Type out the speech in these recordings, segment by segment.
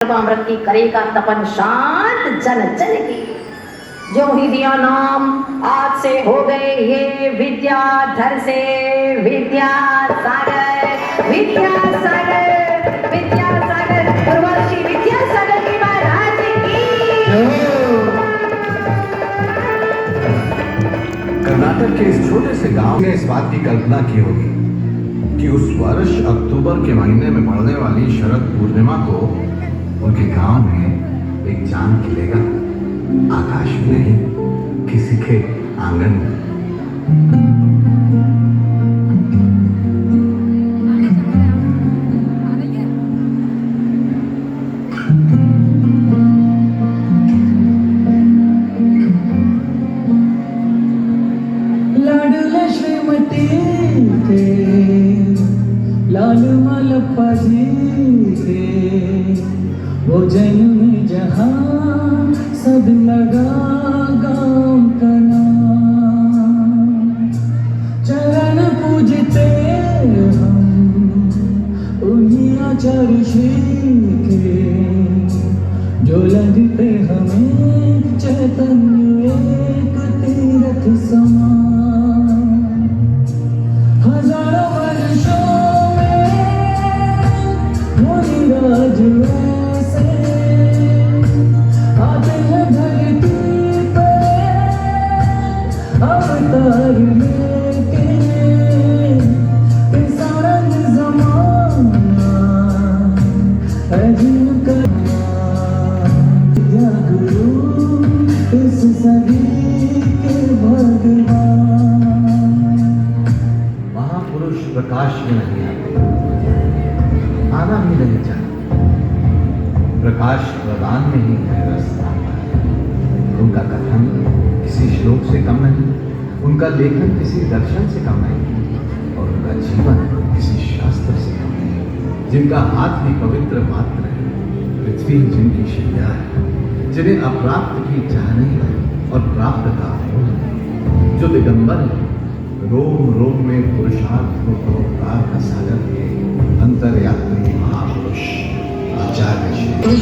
अमृत की करेगा तपन शांत जन जन की। जो ही दिया नाम आज से हो गए ये विद्याधर से विद्यासागर विद्यासागर विद्यासागर उर्वशी विद्यासागर की महाराज की। कर्नाटक के इस छोटे से गांव ने इस बात की कल्पना की होगी कि उस वर्ष अक्टूबर के महीने में पड़ने वाली शरद पूर्णिमा को उनके गांव में एक चांद खिलेगा, आकाश में नहीं, किसी के आंगन में। लाडूला श्रीमती लालू मलप्पा जी वो जन्म जहां सब लगा गाँव का नाम। चरण पूजते हम उन्हीं आचार्य श्री के जो लगते हमें चैतन्य एक तीर्थ समान। हजारों वर्षों में मुनिराज अवतार लेके सारा ज़माना है जिनका या गुरु इस सदी के भगवान। महापुरुष प्रकाश में नहीं आते, आना भी नहीं चाहते, प्रकाश प्रदान में ही है रास्ता। उनका कथन किसी श्लोक से कम नहीं, उनका लेखन किसी दर्शन से कम नहीं, और उनका जीवन किसी शास्त्र से कम नहीं। जिनका हाथ ही पवित्र मात्र है, पृथ्वी जिनकी शैया है, जिन्हें अप्राप्त की चाह नहीं और प्राप्त का मोह नहीं, जो दिगंबर है, रोम रोम में पुरुषार्थ को परोपकार का सागर के अंतर्यात्री महापुरुष आचार्य श्री।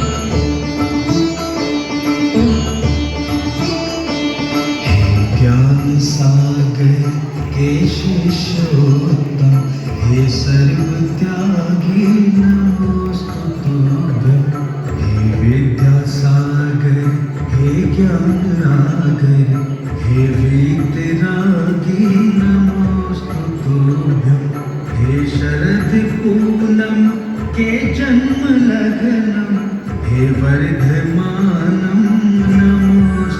ज्ञान सागर के शिष्योत्तम हे सर्व त्यागी नमोस्तुते। हे विद्या सागर हे ज्ञान आगर हे वीतरागी नमोस्तुते। हे शरद पूनम के जन्म लग्नम हे वर्धमानम नमोस्तुते।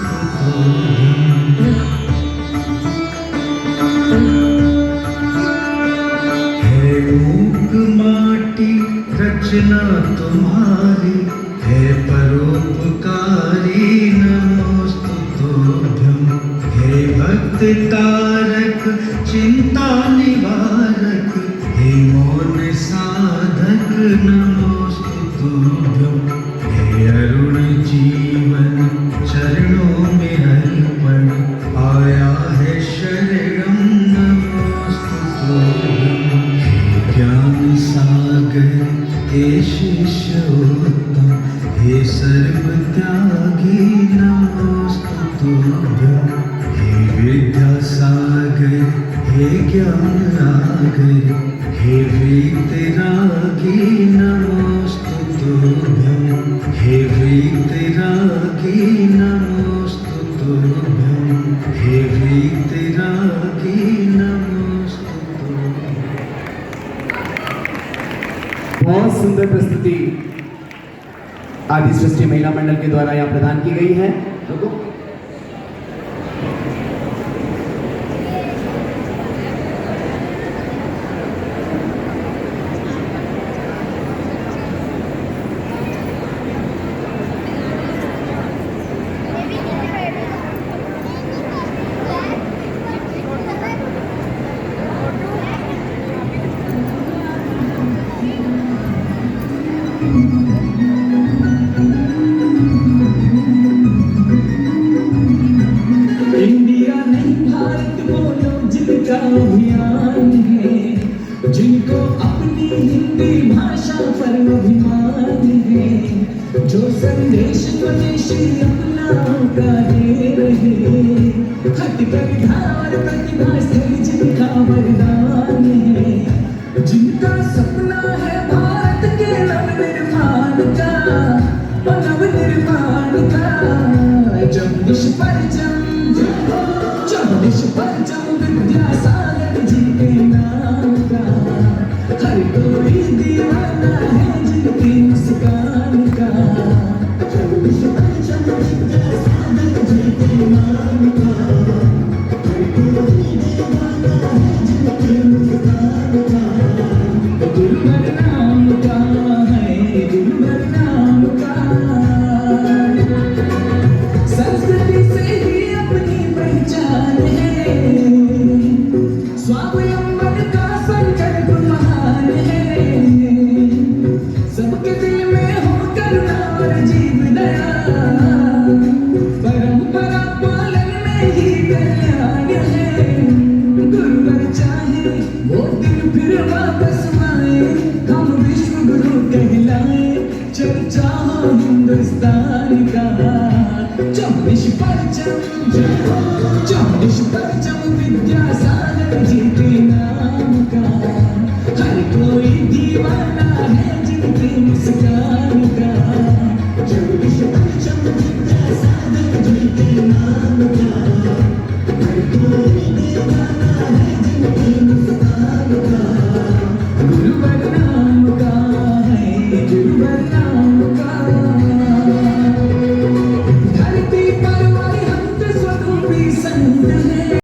माटी रचना तुम्हारी है परोपकारी नमोस्तुभ्यं। हे भक्त तारक चिंता निवारक हे मौन साधक नमोस्तुभ्यं। हे अरुण जीवन चरणों में अर्पण आया है शरणम नमोस्तुभ्यं। ज्ञान सागर हे शिष्योत्तम हे सर्व त्यागी नमोस्तुते। हे विद्या सागर हे ज्ञान आगर हे वीतरागी नमोस्तुते। हे वीतरागी नमोस्तुते। हे वीतरागी नमोस्तुते। बहुत सुंदर प्रस्तुति आदि सृष्टि महिला मंडल के द्वारा यहाँ प्रदान की गई है। जो संदेश स्वदेशी अपनाओं का दे रहे, हट कर धार प्रतिभा से जिनका वरदान है, जिनका सपना है भारत के नवनिर्माण का, नवनिर्माण का। जगदीश परचम विद्यासागर जी के नाम का, हर कोई दीवाना है जिनकी मुस्कान का। जगदीश परचम विद्यासागर जी के नाम का, हर कोई दीवाना है जिनकी मुस्कान का। गुरुवर नाम का है, गुरुवर नाम का। संस्कृति से ही अपनी पहचान है, स्वावलंबन का संकल्प महान है। सबके दिल में हो करुणा और जीव दया, परंपरा पालन में ही कल्याण है। गुरुवर चाहे वो दिन फिर वापस आए, हम विश्व गुरु कहलाए, चर्चा हो हिंदुस्तान का। जगदीश परचम विद्यासागर जी के नाम